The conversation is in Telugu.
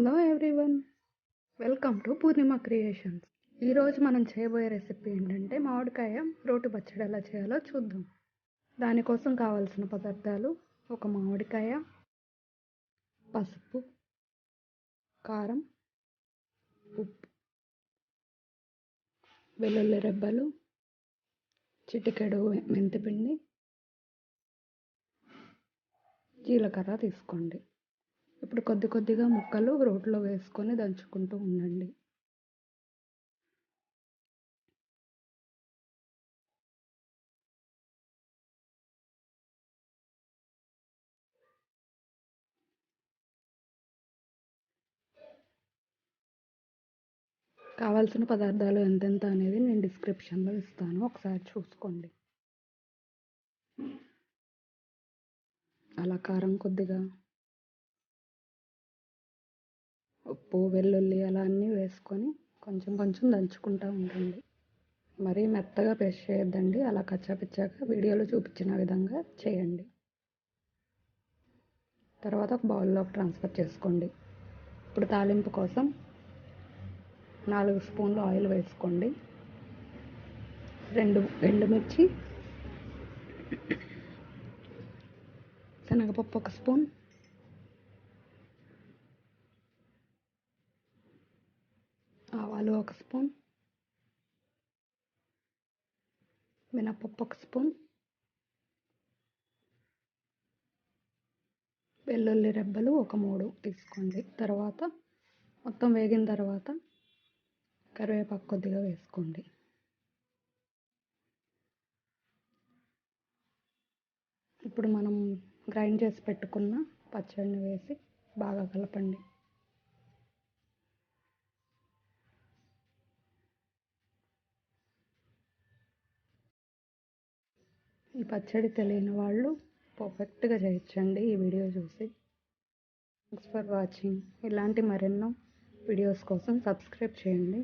Hello everyone, welcome to Purnima creations. ఈరోజు మనం చేయబోయే రెసిపీ ఏంటంటే మామిడికాయ రోటి పచ్చడి ఎలా చేయాలో చూద్దాం. దానికోసం కావాల్సిన పదార్థాలు: ఒక మామిడికాయ, పసుపు, కారం, ఉప్పు, వెల్లుల్లి రెబ్బలు, చిటికెడు మెంతిపిండి, జీలకర్ర తీసుకోండి. ఇప్పుడు కొద్ది కొద్దిగా ముక్కలు రోట్లో వేసుకొని దంచుకుంటూ ఉండండి. కావాల్సిన పదార్థాలు ఎంతెంత అనేది నేను డిస్క్రిప్షన్లో ఇస్తాను, ఒకసారి చూసుకోండి. అలా కారం కొద్దిగా, ఉప్పు, వెల్లుల్లి అలా అన్నీ వేసుకొని కొంచెం కొంచెం దంచుకుంటూ ఉండండి. మరీ మెత్తగా పేస్ట్ చేయొద్దండి, అలా కచ్చాపిచ్చాగా వీడియోలో చూపించిన విధంగా చేయండి. తర్వాత ఒక బౌల్లోకి ట్రాన్స్ఫర్ చేసుకోండి. ఇప్పుడు తాలింపు కోసం 4 స్పూన్లు ఆయిల్ వేసుకోండి. 2 ఎండుమిర్చి, శనగపప్పు 1 స్పూన్, ఆవాలు 1 స్పూన్, మినపప్పు 1 స్పూన్, వెల్లుల్లి రెబ్బలు 3 తీసుకోండి. తర్వాత మొత్తం వేగిన తర్వాత కరివేపాకు కొద్దిగా వేసుకోండి. ఇప్పుడు మనం గ్రైండ్ చేసి పెట్టుకున్న పచ్చడిని వేసి బాగా కలపండి. ఈ పచ్చడి తెలియని వాళ్ళు పర్ఫెక్ట్గా చేయొచ్చండి ఈ వీడియో చూసి. Thanks for watching. ఇలాంటి మరెన్నో వీడియోస్ కోసం సబ్స్క్రైబ్ చేయండి.